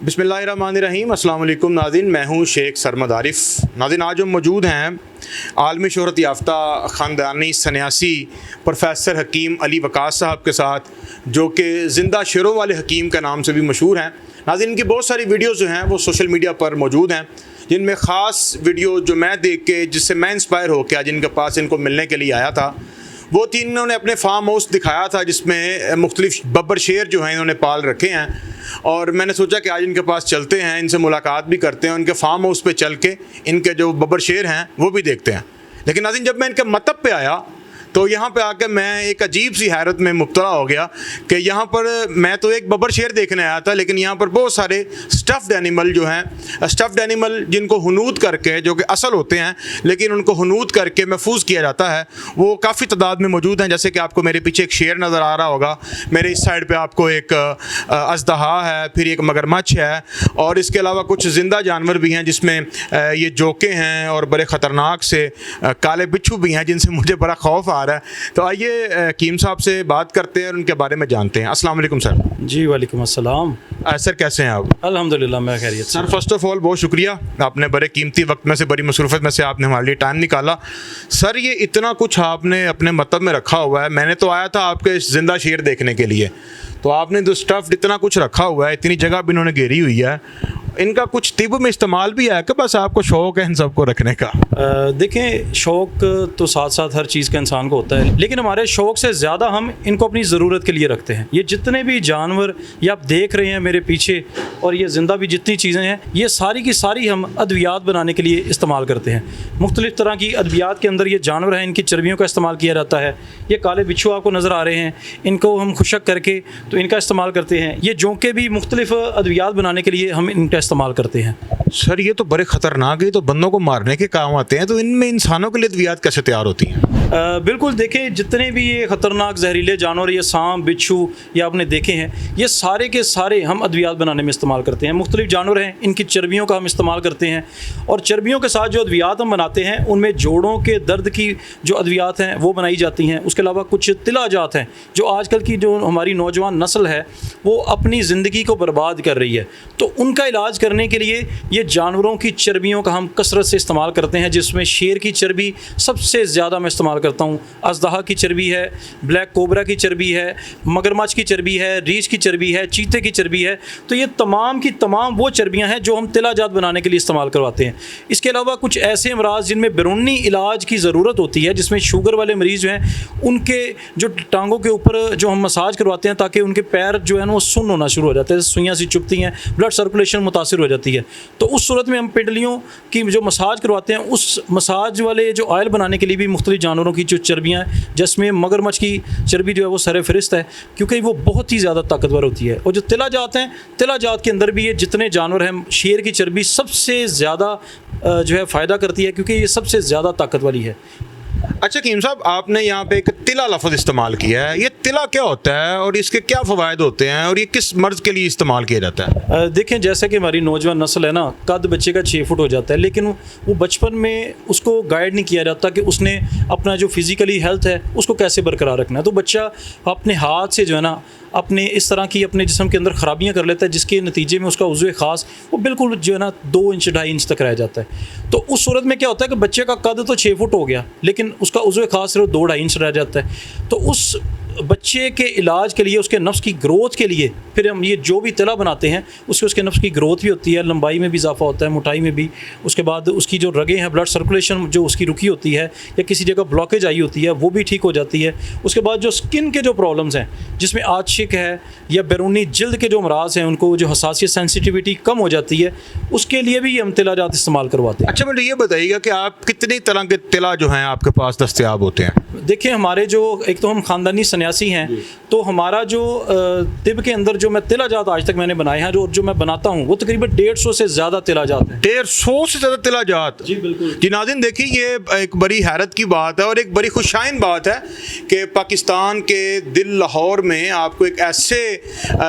बिस्मिल्लाहिर्रहमानिर्रहीम। अस्सलाम वालेकुम नाज़रीन, मैं हूँ शेख सरमद आरिफ। नाज़रीन, आज हम मौजूद हैं आलमी शोहरत याफ्ता ख़ानदानी सन्यासी प्रोफेसर हकीम अली वक़ास साहब के साथ, जो कि ज़िंदा शेरों वाले हकीम के नाम से भी मशहूर हैं। नाज़रीन, इनकी बहुत सारी वीडियोज़ जो हैं वो सोशल मीडिया पर मौजूद हैं, जिनमें ख़ास वीडियो जो मैं देख के, जिससे मैं इंस्पायर हो के आज इनके पास इनको मिलने के लिए आया था, वो थी इन्होंने अपने फार्म हाउस दिखाया था जिसमें मुख्तलिफ बब्बर शेर जो हैं इन्होंने पाल रखे हैं। और मैंने सोचा कि आज इनके पास चलते हैं, इनसे मुलाकात भी करते हैं, उनके फार्म हाउस पे चल के इनके जो बब्बर शेर हैं वो भी देखते हैं। लेकिन नाज़रीन, जब मैं इनके मतब पे आया तो यहाँ पे आकर मैं एक अजीब सी हैरत में मुब्तला हो गया कि यहाँ पर मैं तो एक बब्बर शेर देखने आया था, लेकिन यहाँ पर बहुत सारे स्टफ़्ड एनिमल जो हैं, स्टफ़्ड एनिमल जिनको हुनूद करके, जो कि असल होते हैं लेकिन उनको हुनूद करके महफूज किया जाता है, वो काफ़ी तादाद में मौजूद हैं। जैसे कि आपको मेरे पीछे एक शेर नज़र आ रहा होगा, मेरे इस साइड पर आपको एक अज़दहा है, फिर एक मगरमच्छ है, और इसके अलावा कुछ ज़िंदा जानवर भी हैं जिसमें ये जोके हैं और बड़े ख़तरनाक से काले बिच्छू भी हैं जिनसे मुझे बड़ा खौफ आ रहा है। तो आइए हकीम साहब से बात करते हैं और उनके बारे में जानते हैं। अस्सलाम वालेकुम सर। जी वालेकुम अस्सलाम। सर, कैसे हैं आप? अल्हम्दुलिल्लाह, मैं खैरियत। सर, फर्स्ट ऑफ ऑल बहुत शुक्रिया, आपने बड़े कीमती वक्त में से, बड़ी मसरूफ़त में से आपने हमारे लिए टाइम निकाला। सर, ये इतना कुछ आपने अपने मतलब में रखा हुआ है। मैंने तो आया था आपके ज़िंदा शेर देखने के लिए, तो आपने जो स्टफ़ इतना कुछ रखा हुआ है, इतनी जगह भी इन्होंने घेरी हुई है, इनका कुछ तिब में इस्तेमाल भी है कि बस आपको शौक़ है इन सबको रखने का? देखें, शौक़ तो साथ साथ हर चीज़ का इंसान को होता है, लेकिन हमारे शौक़ से ज़्यादा हम इनको अपनी ज़रूरत के लिए रखते हैं। ये जितने भी जानवर ये आप देख रहे हैं मेरे पीछे, और ये ज़िंदा भी जितनी चीज़ें हैं, ये सारी की सारी हम अद्वियात बनाने के लिए इस्तेमाल करते हैं। मुख्तलिफ़ तरह की अद्वियात के अंदर ये जानवर हैं, इनकी चर्बियों का इस्तेमाल किया जाता है। ये काले बिच्छू आपको नज़र आ रहे हैं, इनको हम खुशक करके तो इनका इस्तेमाल करते हैं। ये जोंके भी मुख्तलिफ़ अद्वियात बनाने के लिए हम इनका इस्तेमाल करते हैं। सर, ये तो बड़े ख़तरनाक है, तो बंदों को मारने के काम आते हैं, तो इनमें इंसानों के लिए अद्वियात कैसे तैयार होती हैं? बिल्कुल, देखें, जितने भी ये ख़तरनाक जहरीले जानवर, ये सांप बिच्छू ये आपने देखे हैं, ये सारे के सारे हम अद्वियात बनाने में इस्तेमाल करते हैं। मुख्तलिफ जानवर हैं, इनकी चर्बियों का हम इस्तेमाल करते हैं, और चर्बियों के साथ जो अद्वियात हम बनाते हैं उनमें जोड़ों के दर्द की जो अद्वियात हैं वो बनाई जाती हैं। उसके अलावा कुछ तिलाजात हैं जो आजकल की जो हमारी नौजवान नस्ल है वो अपनी ज़िंदगी को बर्बाद कर रही है, तो उनका इलाज करने के लिए ये जानवरों की चर्बियों का हम कसरत से इस्तेमाल करते हैं, जिसमें शेर की चर्बी सबसे ज़्यादा मैं इस्तेमाल करता हूँ, अज़दहा की चर्बी है, ब्लैक कोबरा की चर्बी है, मगरमच्छ की चर्बी है, रीछ की चर्बी है, चीते की चर्बी है। तो ये तमाम की तमाम वो चर्बियाँ हैं जो हम तिलाजात बनाने के लिए इस्तेमाल करवाते हैं। इसके अलावा कुछ ऐसे अमराज जिनमें बैरूनी इलाज की ज़रूरत होती है, जिसमें शुगर वाले मरीज़ जो हैं उनके जो टांगों के ऊपर जो हम मसाज करवाते हैं ताकि उनके पैर जो है ना वो सुन्न होना शुरू हो जाते हैं, सुइयाँ सी चुभती हैं, ब्लड सर्कुलेशन मुतासिर हो जाती है। तो उस सूरत में हम पिंडलियों की जो मसाज करवाते हैं, उस मसाज वाले जो ऑयल बनाने के लिए भी मुख्तलिफ जानवरों की जो चर्बियाँ हैं, जिसमें मगरमच्छ की चर्बी जो है वो सर फहरिस्त है, क्योंकि वो बहुत ही ज़्यादा ताकतवर होती है। और जो तिलाजात हैं, तिलाजात के अंदर भी ये जितने जानवर हैं, शेर की चर्बी सबसे ज़्यादा जो है फ़ायदा करती है, क्योंकि ये सबसे ज़्यादा ताकत वाली है। अच्छा हकीम साहब, आपने यहाँ पे एक तिला लफ्ज़ इस्तेमाल किया है, ये तिला क्या होता है और इसके क्या फ़वायद होते हैं और ये किस मर्ज़ के लिए इस्तेमाल किया जाता है? देखें, जैसे कि हमारी नौजवान नस्ल है ना, कद बच्चे का 6 फुट हो जाता है, लेकिन वो बचपन में उसको गाइड नहीं किया जाता कि उसने अपना जो फिज़िकली हेल्थ है उसको कैसे बरकरार रखना है। तो बच्चा अपने हाथ से जो है ना अपने इस तरह की अपने जिस्म के अंदर ख़राबियाँ कर लेता है, जिसके नतीजे में उसका उज़्व ख़ास वो बिल्कुल जो है ना 2 इंच 2.5 इंच तक रह जाता है। तो उस सूरत में क्या होता है कि बच्चे का कद तो 6 फुट हो गया, लेकिन उसका उज़्व ख़ास सिर्फ 2.5 इंच रह जाता है। तो उस बच्चे के इलाज के लिए, उसके नफ्स की ग्रोथ के लिए, फिर हम ये जो भी तिला बनाते हैं उसके नफ्स की ग्रोथ भी होती है, लंबाई में भी इजाफा होता है, मोटाई में भी। उसके बाद उसकी जो रगें हैं, ब्लड सर्कुलेशन जो उसकी रुकी होती है या किसी जगह ब्लॉकेज आई होती है वो भी ठीक हो जाती है। उसके बाद जो स्किन के जो प्रॉब्लम्स हैं, जिसमें आशिक है या बैरूनी जल्द के जो अमराज हैं, उनको जो हसासियत सेंसिटिविटी कम हो जाती है, उसके लिए भी हम तिलाजात इस्तेमाल करवाते हैं। अच्छा, मुझे ये बताइएगा कि आप कितनी तरह के तिला जो हैं आपके पास दस्तयाब होते हैं? देखिए, हमारे जो एक तो हम ख़ानदानी सन्यासी हैं, तो हमारा जो तिब के अंदर जो मैं तिलाजात आज तक मैंने बनाए हैं, जो मैं बनाता हूँ, वो तकरीबन 150 से ज़्यादा तिलाजात हैं। 150 से ज़्यादा तिलाजात? जी बिल्कुल जी नाज़रीन, देखिए, ये एक बड़ी हैरत की बात है और एक बड़ी खुशाइन बात है कि पाकिस्तान के दिल लाहौर में आपको एक ऐसे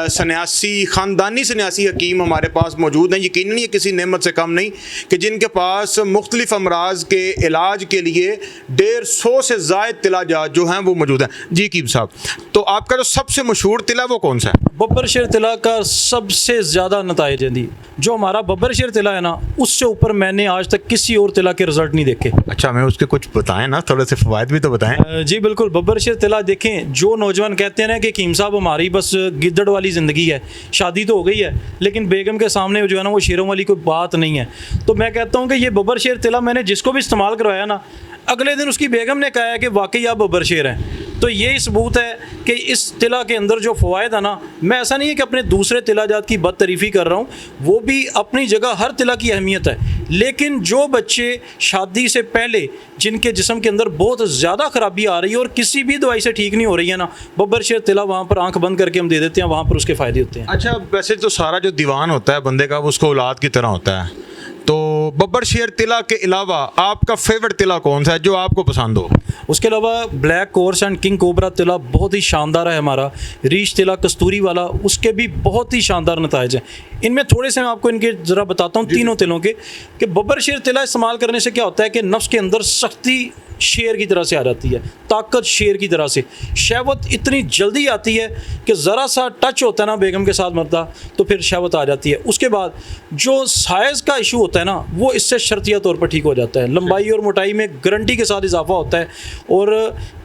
सन्यासी, ख़ानदानी सन्यासी हकीम हमारे पास मौजूद हैं, यकीनन ये किसी नेमत से कम नहीं, कि जिनके पास मुख्तलिफ अमराज के इलाज के लिए 150 से ज़ायद तिलाजात जो हैं वो मौजूद हैं। जी हकीम साहब, साहब, तो आपका जो सबसे मशहूर तिला वो कौन सा है? बब्बर शेर तिला का सबसे ज़्यादा नताइज हैं जी। जो हमारा बब्बर शेर तिला है ना, उससे ऊपर मैंने आज तक किसी और तिला के रिजल्ट नहीं देखे। अच्छा, हमें उसके कुछ बताएं ना, थोड़े से फ़वाइद भी तो बताएं। जी बिल्कुल, बब्बर शेर तिला देखें। जो नौजवान कहते हैं ना कि हकीम साहब हमारी बस गिद्दड़ वाली ज़िंदगी है, शादी तो हो गई है लेकिन बेगम के सामने जो है ना वो शेरों वाली कोई बात नहीं है, तो मैं कहता हूँ कि ये बब्बर शेर तिला मैंने जिसको भी इस्तेमाल करवाया ना, अगले दिन उसकी बेगम ने कहा है कि वाकई आप बब्बर शेर हैं। तो ये सबूत है कि इस तिला के अंदर जो फ़वाइद है ना, मैं ऐसा नहीं है कि अपने दूसरे तिला जात की बदतरीफ़ी कर रहा हूँ, वो भी अपनी जगह हर तिला की अहमियत है, लेकिन जो बच्चे शादी से पहले जिनके जिस्म के अंदर बहुत ज़्यादा ख़राबी आ रही है और किसी भी दवाई से ठीक नहीं हो रही है ना, बब्बर शेर तिला वहाँ पर आंख बंद करके हम दे देते हैं, वहाँ पर उसके फ़ायदे होते हैं। अच्छा, वैसे तो सारा जो दीवान होता है बंदे का वो उसको औलाद की तरह होता है, तो बब्बर शेर तिला के अलावा आपका फेवरेट तिला कौन सा है जो आपको पसंद हो? उसके अलावा black course and king cobra तिला बहुत ही शानदार है हमारा। रीच तिला कस्तूरी वाला, उसके भी बहुत ही शानदार नताइज हैं। इनमें थोड़े से मैं आपको इनके ज़रा बताता हूँ तीनों तिलों के, कि बब्बर शेर तिला इस्तेमाल करने से क्या होता है कि नफ्स के अंदर सख्ती शेर की तरह से आ जाती है, ताकत शेर की तरह से, शहवत इतनी जल्दी आती है कि ज़रा सा टच होता है ना बेगम के साथ मर्दा, तो फिर शहवत आ जाती है। उसके बाद जो साइज़ का इशू होता है ना, वो इससे शर्तिया तौर पर ठीक हो जाता है। लंबाई और मोटाई में गारंटी के साथ इजाफा होता है और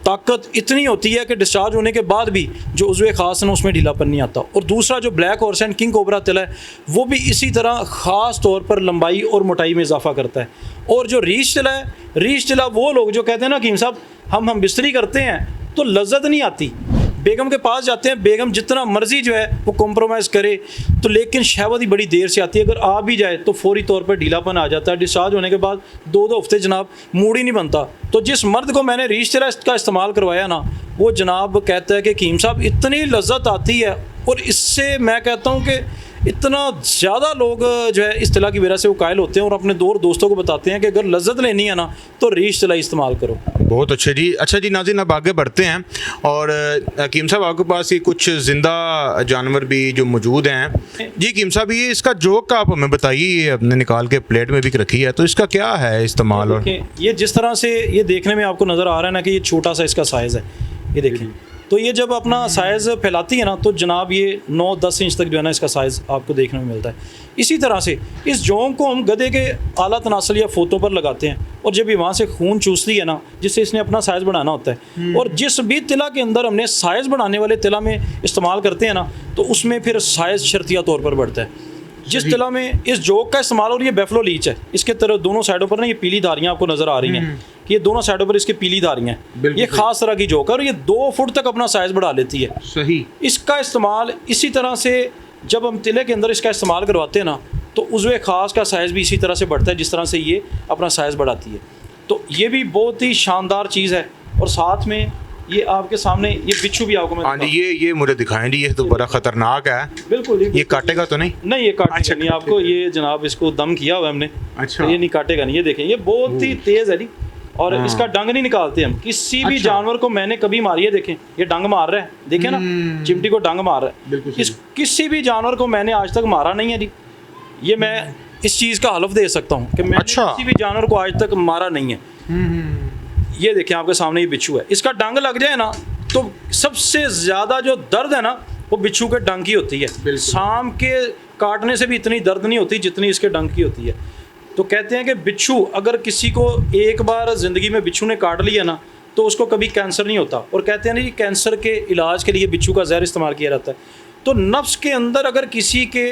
ताकत इतनी होती है कि डिस्चार्ज होने के बाद भी जो उज़्वे ख़ास है ना उसमें ढीलापन नहीं आता। और दूसरा जो black horse and king cobra तिला है, वो भी इसी तरह ख़ास तौर पर लंबाई और मोटाई में इजाफा करता है। और जो रीच तिला है, रीच तिला वो लोग जो कहते हैं ना हकीम साहब हम बिस्तरी करते हैं तो लज्जत नहीं आती, बेगम के पास जाते हैं, बेगम जितना मर्जी जो है वो कॉम्प्रोमाइज़ करे तो, लेकिन शहवत ही बड़ी देर से आती है। अगर आ भी जाए तो फौरी तौर पर ढीलापन आ जाता है। डिस्चार्ज होने के बाद 2-2 हफ्ते जनाब मूड ही नहीं बनता। तो जिस मर्द को मैंने रीच तिला का इस्तेमाल करवाया ना, वो जनाब कहता है कि हकीम साहब इतनी लज्जत आती है, और इससे मैं कहता हूँ कि इतना ज़्यादा लोग जो है इस तिला की वजह से वो कायल होते हैं और अपने दोस्तों को बताते हैं कि अगर लज्जत लेनी है ना तो रीच तिला इस्तेमाल करो। बहुत अच्छे जी। अच्छा जी नाज़रीन, अब आगे बढ़ते हैं और हकीम साहब आपके पास ये कुछ ज़िंदा जानवर भी जो मौजूद हैं जी। हकीम साहब ये इसका जोक का आप हमें बताइए, ये आपने निकाल के प्लेट में भी रखी है, तो इसका क्या है इस्तेमाल? और ये जिस तरह से ये देखने में आपको नज़र आ रहा है ना कि ये छोटा सा इसका साइज़ है, ये देखें, तो ये जब अपना साइज़ फैलाती है ना तो जनाब ये 9-10 इंच तक जो है ना इसका साइज़ आपको देखने में मिलता है। इसी तरह से इस जोंक को हम गधे के आला तनासल या फोतों पर लगाते हैं, और जब ये वहाँ से खून चूसती है ना, जिससे इसने अपना साइज़ बढ़ाना होता है, और जिस भी तिला के अंदर हमने साइज़ बढ़ाने वाले तिला में इस्तेमाल करते हैं ना, तो उसमें फिर साइज़ शर्तिया तौर पर बढ़ता है। जिस तिला में इस जोक का इस्तेमाल, और ये बेफलो लीच है, इसके तरह दोनों साइडों पर ना ये पीली धारियाँ आपको नज़र आ रही हैं कि ये दोनों साइडों पर इसकी पीली धारियाँ हैं। ये ख़ास तरह की जोक है और ये 2 फुट तक अपना साइज़ बढ़ा लेती है। सही। इसका इस्तेमाल इसी तरह से जब हम तिले के अंदर इसका इस्तेमाल करवाते हैं ना, तो उज़्वे ख़ास का साइज़ भी इसी तरह से बढ़ता है जिस तरह से ये अपना साइज़ बढ़ाती है। तो ये भी बहुत ही शानदार चीज़ है। और साथ में ये आपके सामने ये बिच्छू भी आपको मैं, हाँ जी, ये मुझे दिखाएं जी, ये तो बड़ा ख़तरनाक है। बिल्कुल ये काटेगा तो नहीं? नहीं, ये काटेगा नहीं आपको। ये जनाब इसको दम किया हुआ है हमने। अच्छा। तो ये नहीं काटेगा नहीं। ये देखें, ये बहुत ही तेज़ है जी, और इसका डंग नहीं निकालते हम। किसी भी जानवर को मैंने कभी मारी है, देखें ये डंग मार रहा है, देखें ना, चिमटी को डंग मार रहा है। किसी भी जानवर को मैंने आज तक मारा नहीं है जी। ये मैं इस चीज़ का हलफ दे सकता हूँ कि मैंने किसी भी जानवर को आज तक मारा नहीं है। ये देखें आपके सामने ये बिच्छू है, इसका डंग लग जाए ना तो सबसे ज़्यादा जो दर्द है ना वो बिच्छू के डंग की होती है। सांप के काटने से भी इतनी दर्द नहीं होती जितनी इसके डंग की होती है। तो कहते हैं कि बिच्छू, अगर किसी को एक बार ज़िंदगी में बिच्छू ने काट लिया ना तो उसको कभी कैंसर नहीं होता। और कहते हैं ना कि कैंसर के इलाज के लिए बिच्छू का जहर इस्तेमाल किया जाता है। तो नफ्स के अंदर अगर किसी के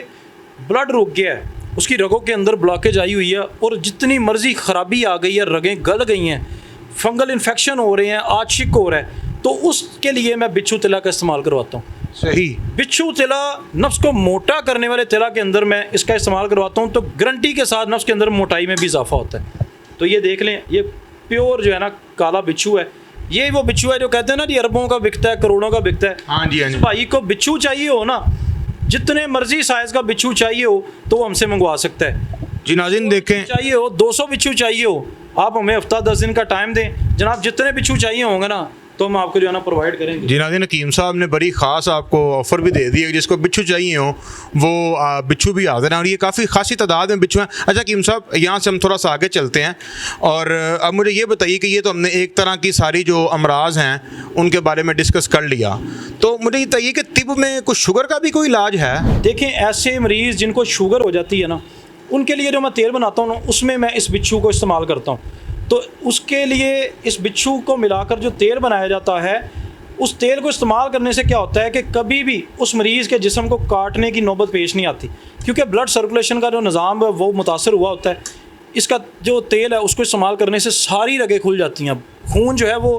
ब्लड रुक गया है, उसकी रगों के अंदर ब्लॉकेज आई हुई है और जितनी मर्जी ख़राबी आ गई है, रगें गल गई हैं, फंगल इन्फेक्शन हो रहे हैं, आशिक हो रहा है, तो उसके लिए मैं बिच्छू तिला का इस्तेमाल करवाता हूँ। सही। बिच्छू तिला नफ्स को मोटा करने वाले तिला के अंदर मैं इसका इस्तेमाल करवाता हूँ, तो गारंटी के साथ नफ्स के अंदर मोटाई में भी इजाफा होता है। तो ये देख लें, ये प्योर जो है ना काला बिच्छू है। ये वो बिच्छू है जो कहते हैं ना जी अरबों का बिकता है, करोड़ों का बिकता है। हाँ जी, हाँ जी। भाई को बिच्छू चाहिए हो ना, जितने मर्जी साइज़ का बिच्छू चाहिए हो तो वो हमसे मंगवा सकता है जी। नाज़रीन देखें, चाहिए हो 200 बिच्छू चाहिए हो, आप हमें हफ्ता 10 दिन का टाइम दें जनाब, जितने बिच्छू चाहिए होंगे ना तो हम आपको जो है ना प्रोवाइड करेंगे। जी नाज़रीन, हकीम साहब ने बड़ी ख़ास आपको ऑफ़र भी दे दी है, जिसको बिच्छू चाहिए हो वो बिच्छू भी हाजिर हैं, और ये काफ़ी खासी तादाद में बिच्छू हैं। अच्छा हकीम साहब, यहाँ से हम थोड़ा सा आगे चलते हैं, और अब मुझे ये बताइए कि ये तो हमने एक तरह की सारी जो अमराज हैं उनके बारे में डिस्कस कर लिया, तो मुझे ये बताइए कि तिब में कुछ शुगर का भी कोई इलाज है? देखें, ऐसे मरीज़ जिनको शुगर हो जाती है ना, उनके लिए जो मैं तेल बनाता हूँ ना, उसमें मैं इस बिच्छू को इस्तेमाल करता हूँ। तो उसके लिए इस बिच्छू को मिलाकर जो तेल बनाया जाता है, उस तेल को इस्तेमाल करने से क्या होता है कि कभी भी उस मरीज़ के जिस्म को काटने की नौबत पेश नहीं आती, क्योंकि ब्लड सर्कुलेशन का जो निज़ाम है वो मुतासर हुआ होता है। इसका जो तेल है उसको इस्तेमाल करने से सारी रगें खुल जाती हैं। खून जो है वो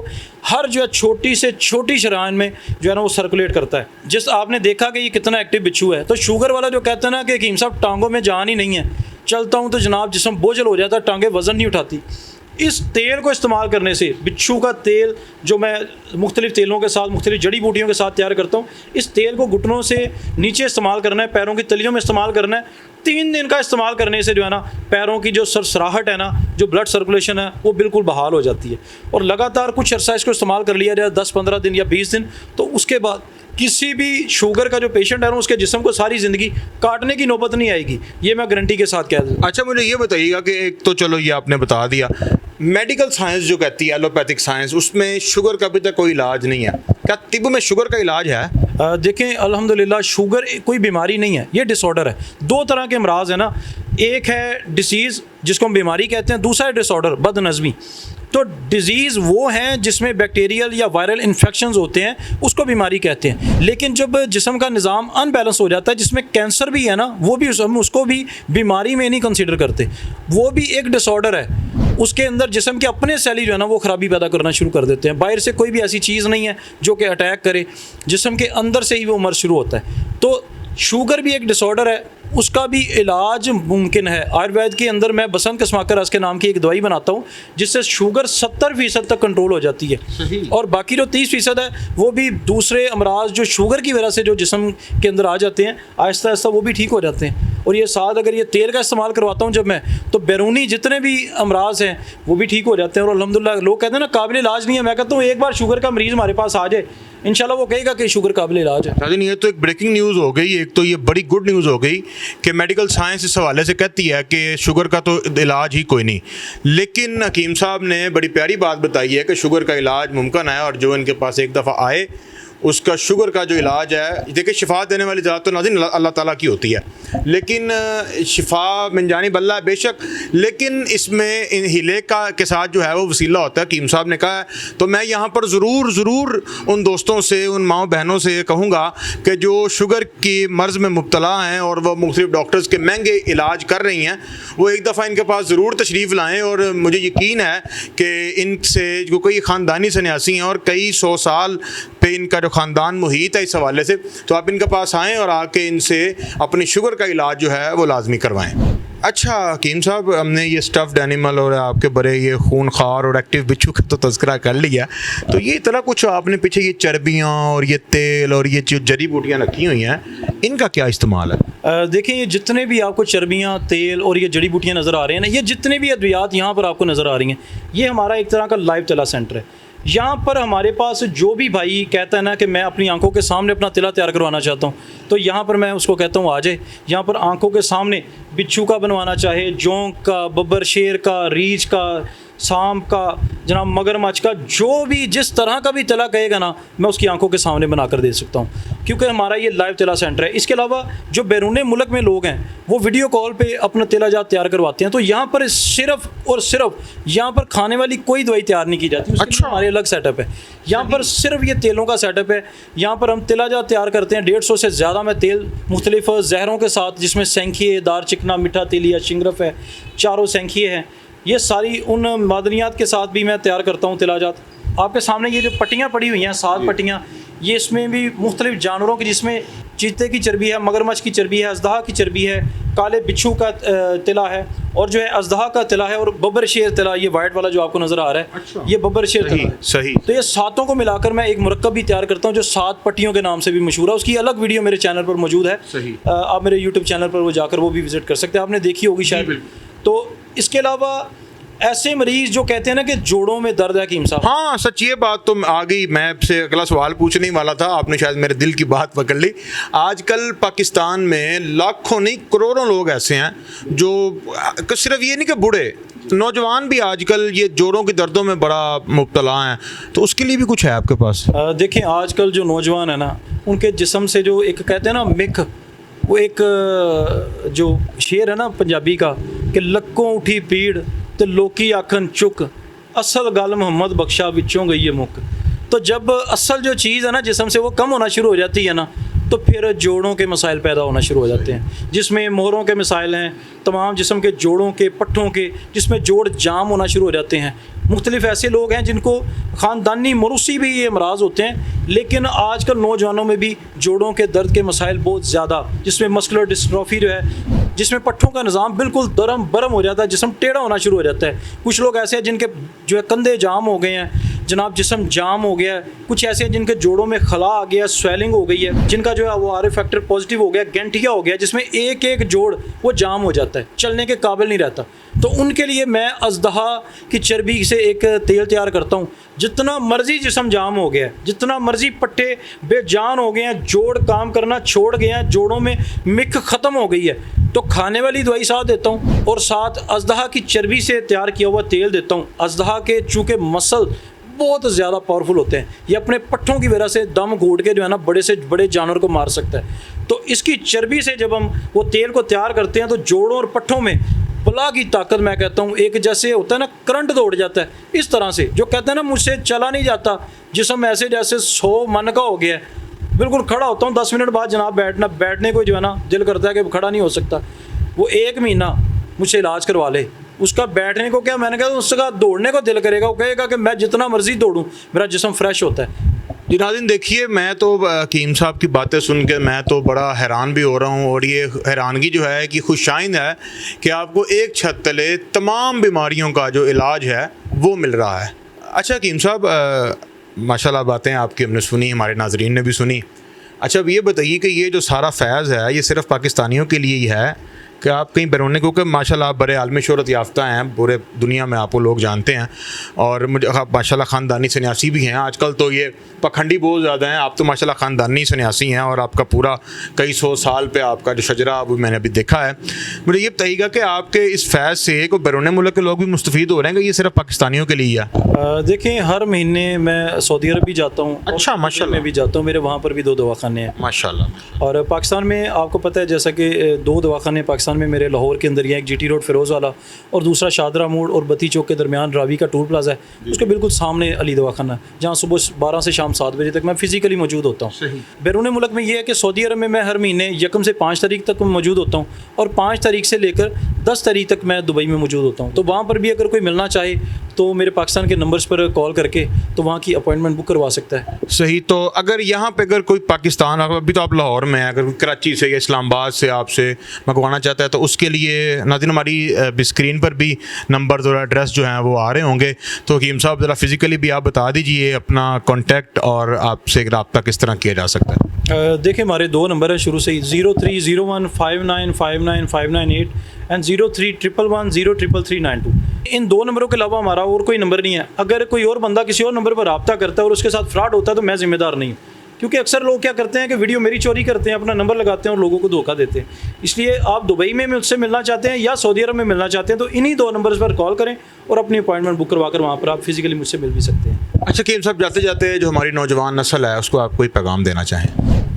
हर जो है छोटी से छोटी शराइन में जो है ना वो सर्कुलेट करता है। जिस आपने देखा कि ये कितना एक्टिव बिच्छू है। तो शुगर वाला जो कहते हैं ना कि हकीम साहब टांगों में जान ही नहीं है, चलता हूँ तो जनाब जिस्म बोझल हो जाता है, टांगें वज़न नहीं उठाती। इस तेल को इस्तेमाल करने से, बिच्छू का तेल जो मैं मुख्तलिफ़ तेलों के साथ, मुख्तलिफ़ जड़ी बूटियों के साथ तैयार करता हूँ, इस तेल को घुटनों से नीचे इस्तेमाल करना है, पैरों की तलियों में इस्तेमाल करना है। 3 दिन का इस्तेमाल करने से जो है ना पैरों की जो सरसराहट है ना, जो ब्लड सर्कुलेशन है वो बिल्कुल बहाल हो जाती है। और लगातार कुछ अर्सा इसको इस्तेमाल कर लिया जाए, 10-15 दिन या 20 दिन, तो उसके बाद किसी भी शुगर का जो पेशेंट है ना, उसके जिस्म को सारी ज़िंदगी काटने की नौबत नहीं आएगी, ये मैं गारंटी के साथ कह दूँ। अच्छा मुझे ये बताइएगा कि एक तो चलो ये आपने बता दिया, मेडिकल साइंस जो कहती है, एलोपैथिक साइंस, उसमें शुगर का अभी तक कोई इलाज नहीं है। क्या तिब में शुगर का इलाज है? देखें, अल्हम्दुलिल्लाह शुगर कोई बीमारी नहीं है, ये डिसऑर्डर है। 2 तरह के अमराज है ना, एक है डिसीज़ जिसको हम बीमारी कहते हैं, दूसरा है डिसऑर्डर, बदनज़मी। तो डिज़ीज़ वो हैं जिसमें बैक्टीरियल या वायरल इन्फेक्शंस होते हैं, उसको बीमारी कहते हैं। लेकिन जब जिस्म का निज़ाम अनबैलेंस हो जाता है, जिसमें कैंसर भी है ना, वो भी हम उसको भी बीमारी में नहीं कंसीडर करते, वो भी एक डिसऑर्डर है। उसके अंदर जिस्म के अपने सेल ही जो है ना वो ख़राबी पैदा करना शुरू कर देते हैं। बाहर से कोई भी ऐसी चीज़ नहीं है जो कि अटैक करे, जिस्म के अंदर से ही वो मर्ज शुरू होता है। तो शुगर भी एक डिसऑर्डर है, उसका भी इलाज मुमकिन है। आयुर्वेद के अंदर मैं बसंत कस्माकर रस के नाम की एक दवाई बनाता हूँ, जिससे शुगर 70% तक कंट्रोल हो जाती है। और बाकी जो 30% है वो भी दूसरे अमराज जो शुगर की वजह से जो जिस्म के अंदर आ जाते हैं, आहिस्ता आहिस्ता वो भी ठीक हो जाते हैं। और ये साथ अगर ये तेल का इस्तेमाल करवाता हूँ जब मैं, तो बैरूनी जितने भी अमराज हैं वो भी ठीक हो जाते हैं। और अल्हम्दुलिल्लाह, लोग कहते हैं ना काबिल इलाज नहीं है, मैं कहता हूँ एक बार शुगर का मरीज़ हमारे पास आ जाए, इंशाल्लाह वो कहेगा कि शुगर काबिल इलाज है। राजन, ये तो एक ब्रेकिंग न्यूज़ हो गई, एक तो ये बड़ी गुड न्यूज़ हो गई कि मेडिकल साइंस इस हवाले से कहती है कि शुगर का तो इलाज ही कोई नहीं। लेकिन हकीम साहब ने बड़ी प्यारी बात बताई है कि शुगर का इलाज मुमकिन है, और जो इनके पास एक दफ़ा आए उसका शुगर का जो इलाज है, देखिए शिफा देने वाली ज़ात तो नाज़रीन अल्लाह ताला की होती है, लेकिन शिफा मिन जानिब अल्लाह बेशक, लेकिन इसमें इन हीले का के साथ जो है वो वसीला होता है, हकीम साहब ने कहा है। तो मैं यहाँ पर ज़रूर उन दोस्तों से, उन माओ बहनों से कहूँगा कि जो शुगर की मर्ज़ में मुब्तला हैं और वह मुख्तलिफ़ डॉक्टर्स के महंगे इलाज कर रही हैं, वो एक दफ़ा इनके पास ज़रूर तशरीफ़ लाएँ। और मुझे यकीन है कि इनसे जो कोई ख़ानदानी सन्यासी हैं और कई 100 साल पे इनका जो ख़ानदान मुहीत है इस हवाले से, तो आप इनके पास आएँ और आके इनसे अपनी शुगर का इलाज जो है वो लाजमी करवाएँ। अच्छा हकीम साहब, हमने ये स्टफ्ड एनिमल और आपके बड़े ये खूनखार और एक्टिव बिच्छू का तो तज़किरा कर लिया, तो ये तरह कुछ आपने पीछे ये चर्बियाँ और ये तेल और ये जो जड़ी बूटियाँ रखी हुई हैं, इनका क्या इस्तेमाल है? देखिए, ये जितने भी आपको चर्बियाँ, तेल और ये जड़ी बूटियाँ नज़र आ रही हैं ना, ये जितने भी अद्वियात यहाँ पर आपको नज़र आ रही हैं, ये हमारा एक तरह का लाइव तिला सेंटर है। यहाँ पर हमारे पास जो भी भाई कहता है ना कि मैं अपनी आंखों के सामने अपना तिला तैयार करवाना चाहता हूँ, तो यहाँ पर मैं उसको कहता हूँ आ जाए। यहाँ पर आंखों के सामने बिच्छू का बनवाना चाहे, जोंक का, बब्बर शेर का, रीछ का, सांप का, जनाब मगरमच्छ का, जो भी जिस तरह का भी तिला कहेगा ना, मैं उसकी आंखों के सामने बना कर दे सकता हूँ, क्योंकि हमारा ये लाइव तिला सेंटर है। इसके अलावा जो बैरून मुल्क में लोग हैं वो वीडियो कॉल पे अपना तिला जात तैयार करवाते हैं। तो यहाँ पर सिर्फ और सिर्फ यहाँ पर खाने वाली कोई दवाई तैयार नहीं की जाती, उसके लिए हमारे अलग सेटअप है। यहाँ पर सिर्फ ये तेलों का सेटअप है। यहाँ पर हम तिला जात तैयार करते हैं 150 से ज़्यादा में तेल मुख्तलिफ ज़हरों के साथ, जिसमें सेंखिए, दार चिकना, मीठा तेलिया, शिंगरफ है, चारों सेंखिए हैं। ये सारी उन मादनियात के साथ भी मैं तैयार करता हूँ तिलाजात। आपके सामने ये जो पट्टियाँ पड़ी हुई हैं, 7 पट्टियाँ, ये इसमें भी मुख्तलिफ जानवरों की, जिसमें चीते की चर्बी है, मगरमच्छ की चर्बी है, अजदहा की चर्बी है, काले बिच्छू का तिला है, और जो है अजदहा का तिला है, और बब्बर शेर तिला, ये वाइट वाला जो आपको नज़र आ रहा है, अच्छा, ये बब्बर शेर तिला है। सही। तो ये 7 को मिलाकर मैं एक मुरक्कब भी तैयार करता हूँ जो 7 पट्टियों के नाम से भी मशहूर है। उसकी अलग वीडियो मेरे चैनल पर मौजूद है, आप मेरे यूट्यूब चैनल पर वो जाकर वो भी विजिट कर सकते हैं, आपने देखी होगी शायद। तो इसके अलावा ऐसे मरीज जो कहते हैं ना कि जोड़ों में दर्द है हकीम साहब। हाँ सच, ये बात तो आ गई। मैं आपसे अगला सवाल पूछने ही वाला था, आपने शायद मेरे दिल की बात पकड़ ली। आजकल पाकिस्तान में लाखों नहीं करोड़ों लोग ऐसे हैं जो सिर्फ ये नहीं कि बूढ़े, नौजवान भी आजकल ये जोड़ों की दर्दों में बड़ा मुब्तला हैं, तो उसके लिए भी कुछ है आपके पास? देखें आजकल जो नौजवान है ना, उनके जिस्म से जो एक कहते हैं ना मिख, वो एक जो शेर है ना पंजाबी का कि लक्कों उठी पीड़ तो लोकी आखन चुक, असल गल मोहम्मद बख्शा विचों गई है मुक। तो जब असल जो चीज़ है ना जिस्म से वो कम होना शुरू हो जाती है ना, तो फिर जोड़ों के मसाइल पैदा होना शुरू हो जाते हैं, जिसमें मोहरों के मसाइल हैं, तमाम जिस्म के जोड़ों के, पट्ठों के, जिसमें जोड़ जाम होना शुरू हो जाते हैं। मुख्तलिफ ऐसे लोग हैं जिनको ख़ानदानी मरूसी भी ये अमराज होते हैं, लेकिन आजकल नौजवानों में भी जोड़ों के दर्द के मसाइल बहुत ज़्यादा, जिसमें मस्कुलर डिस्ट्रॉफी जो है, जिसमें पट्ठों का निज़ाम बिल्कुल बरम हो जाता है, जिस्म टेढ़ा होना शुरू हो जाता है। कुछ लोग ऐसे हैं जिनके जो है कंधे जाम हो गए हैं जनाब, जिस्म जाम हो गया है। कुछ ऐसे हैं जिनके जोड़ों में खला आ गया, स्वेलिंग हो गई है, जिनका जो है वो आर फैक्टर पॉजिटिव हो गया, गेंठिया हो गया, जिसमें एक एक जोड़ वो जाम हो जाता है, चलने के काबिल नहीं रहता। तो उनके लिए मैं अजदहा की चर्बी से एक तेल तैयार करता हूँ। जितना मर्जी जिस्म जाम हो गया है, जितना मर्जी पट्टे बेजान हो गए हैं, जोड़ काम करना छोड़ गए हैं, जोड़ों में मिख ख़त्म हो गई है, तो खाने वाली दवाई साथ देता हूँ और साथ अजदहा की चर्बी से तैयार किया हुआ तेल देता हूँ। अजदहा के चूँकि मसल बहुत ज़्यादा पावरफुल होते हैं, ये अपने पट्ठों की वजह से दम घोट के जो है ना बड़े से बड़े जानवर को मार सकता है। तो इसकी चर्बी से जब हम वो तेल को तैयार करते हैं तो जोड़ों और पट्ठों में बला की ताकत, मैं कहता हूँ एक जैसे होता है ना करंट दौड़ जाता है, इस तरह से जो कहते हैं ना मुझसे चला नहीं जाता, जिसम ऐसे जैसे 100 मन का हो गया है, बिल्कुल खड़ा होता हूँ 10 मिनट बाद जनाब बैठने को जो है ना दिल करता है कि खड़ा नहीं हो सकता। वो 1 महीना मुझसे इलाज करवा ले, उसका बैठने को क्या, मैंने कहा उसका दौड़ने को दिल करेगा, वो कहेगा कि मैं जितना मर्जी दौड़ूं मेरा जिस्म फ्रेश होता है। जी नाज़रीन देखिए, मैं तो हकीम साहब की बातें सुन के मैं तो बड़ा हैरान भी हो रहा हूँ, और ये हैरानगी जो है कि खुशाइंद है कि आपको एक छत तले तमाम बीमारियों का जो इलाज है वो मिल रहा है। अच्छा हकीम साहब, माशाल्लाह बातें आपकी हमने सुनी, हमारे नाजरीन ने भी सुनी। अच्छा अब ये बताइए कि ये जो सारा फैज़ है ये सिर्फ़ पाकिस्तानियों के लिए ही है कि आप कहीं बैरून, क्योंकि माशाल्लाह आप बड़े आलमी शोहरत याफ्ता हैं, पूरे दुनिया में आपको लोग जानते हैं, और मुझे माशाल्लाह ख़ानदानी सन्यासी भी हैं। आजकल तो ये पखंडी बहुत ज़्यादा हैं, आप तो माशाल्लाह ख़ानदानी सन्यासी हैं, और आपका पूरा कई 100 साल पे आपका जो शजरा वो मैंने अभी देखा है। मुझे ये बताइएगा कि आपके इस फैज़ से कोई बैरून मुल्क के लोग भी मुस्तफ़ीद हो रहे हैं कि ये सिर्फ पाकिस्तानियों के लिए है? देखें हर महीने मैं सऊदी अरब भी जाता हूँ। अच्छा माशाल्लाह। मैं भी जाता हूँ, मेरे वहाँ पर भी 2 दवाखाने हैं माशाल्लाह। और पाकिस्तान में आपको पता है जैसा कि 2 दवाखाने पाकिस्तान में मेरे लाहौर के अंदर ही है, एक GT रोड फिरोज़ वाला और दूसरा शादरा मोड़ और बत्ती चौक के दरमियान रावी का टूल प्लाजा है, उसके बिल्कुल सामने अली दवाखाना, जहाँ सुबह 12 से शाम 7 बजे तक मैं फिज़िकली मौजूद होता हूँ। बैरून मुल्क में ये है कि सऊदी अरब में मैं हर महीने 1 से 5 तारीख तक मौजूद होता हूँ, और 5 तारीख से लेकर 10 तारीख तक मैं दुबई में मौजूद होता हूँ। तो वहाँ पर भी अगर कोई मिलना चाहे तो मेरे पाकिस्तान के नंबर्स पर कॉल करके तो वहाँ की अपॉइंटमेंट बुक करवा सकता है। सही। तो अगर यहाँ पे अगर कोई पाकिस्तान, अभी तो आप लाहौर में हैं, अगर कराची से या इस्लामाबाद से आपसे मंगवाना चाहता है तो उसके लिए नाज़रीन हमारी स्क्रीन पर भी नंबर और एड्रेस जो हैं वो आ रहे होंगे। तो हकीम साहब ज़रा फिज़िकली भी आप बता दीजिए अपना कॉन्टैक्ट और आपसे रब्ता किस तरह किया जा सकता है। देखिए हमारे 2 नंबर हैं शुरू से ही, 0301 59 59 598 एंड 0311 इन 2 नंबरों के अलावा हमारा और कोई नंबर नहीं है। अगर कोई और बंदा किसी और नंबर पर रब्ता करता है और उसके साथ फ्रॉड होता है तो मैं ज़िम्मेदार नहीं हूँ, क्योंकि अक्सर लोग क्या करते हैं कि वीडियो मेरी चोरी करते हैं, अपना नंबर लगाते हैं और लोगों को धोखा देते हैं। इसलिए आप दुबई में मुझसे मिलना चाहते हैं या सऊदी अरब में मिलना चाहते हैं तो इन्हीं 2 नंबर्स पर कॉल करें और अपनी अपॉइंटमेंट बुक करवा कर वहाँ पर आप फिज़िकली मुझसे मिल भी सकते हैं। अच्छा हकीम साहब, जाते जाते जो हमारी नौजवान नस्ल है उसको आप कोई पैगाम देना चाहें?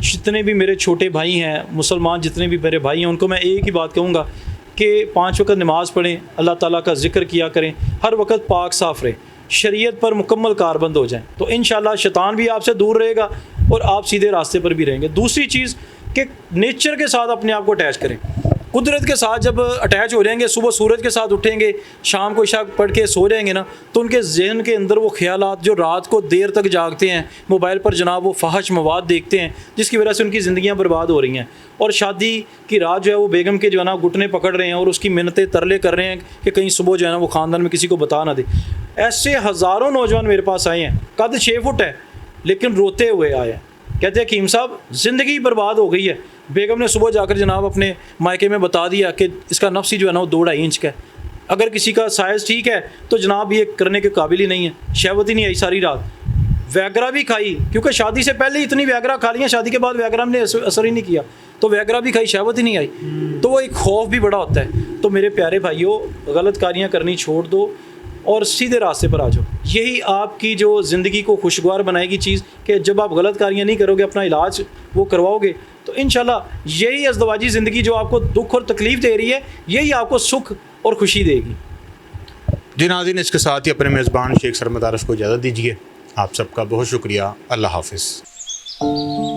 जितने भी मेरे छोटे भाई हैं, मुसलमान जितने भी मेरे भाई हैं, उनको मैं एक ही बात कहूँगा कि 5 वक्त नमाज़ पढ़ें, अल्लाह ताला का जिक्र किया करें, हर वक्त पाक साफ़ रहें, शरीयत पर मुकम्मल कारबंद हो जाएं, तो इंशाल्लाह शैतान भी आपसे दूर रहेगा और आप सीधे रास्ते पर भी रहेंगे। दूसरी चीज़ कि नेचर के साथ अपने आप को अटैच करें, कुदरत के साथ जब अटैच हो जाएंगे, सुबह सूरज के साथ उठेंगे, शाम को इशा पढ़ के सो जाएंगे ना, तो उनके जहन के अंदर वो ख्यालात जो रात को देर तक जागते हैं, मोबाइल पर जनाब वो फ़ाहश मवाद देखते हैं, जिसकी वजह से उनकी ज़िंदगियां बर्बाद हो रही हैं, और शादी की रात जो है वो बेगम के जो है ना घुटने पकड़ रहे हैं और उसकी मिन्नतें तरले कर रहे हैं कि कहीं सुबह जो है ना वो ख़ानदान में किसी को बता ना दे। ऐसे हज़ारों नौजवान मेरे पास आए हैं, कद 6 फुट है लेकिन रोते हुए आए हैं, कहते हैं हकीम साहब ज़िंदगी बर्बाद हो गई है। बेगम ने सुबह जाकर जनाब अपने मायके में बता दिया कि इसका नफ्स ही जो है ना वो 2-2.5 इंच का है। अगर किसी का साइज़ ठीक है तो जनाब ये करने के काबिल ही नहीं है, शहवत ही नहीं आई सारी रात। वैगरा भी खाई, क्योंकि शादी से पहले इतनी वैगरा खा लिया, शादी के बाद वैगरा ने असर ही नहीं किया, तो वैगरा भी खाई, शहवत ही नहीं आई, तो वो एक खौफ भी बड़ा होता है। तो मेरे प्यारे भाइयों, गलत कारियाँ करनी छोड़ दो और सीधे रास्ते पर आ जाओ। यही आपकी जो ज़िंदगी को खुशगवार बनाएगी चीज़, कि जब आप गलत कारियाँ नहीं करोगे, अपना इलाज वो करवाओगे, तो इंशाल्लाह यही अज़दवाजी ज़िंदगी जो आपको दुख और तकलीफ़ दे रही है, यही आपको सुख और खुशी देगी। जी नाज़रीन, इसके साथ ही अपने मेज़बान शेख सरमद आरिफ को इजाज़त दीजिए। आप सबका बहुत शुक्रिया। अल्लाह हाफ़िज़।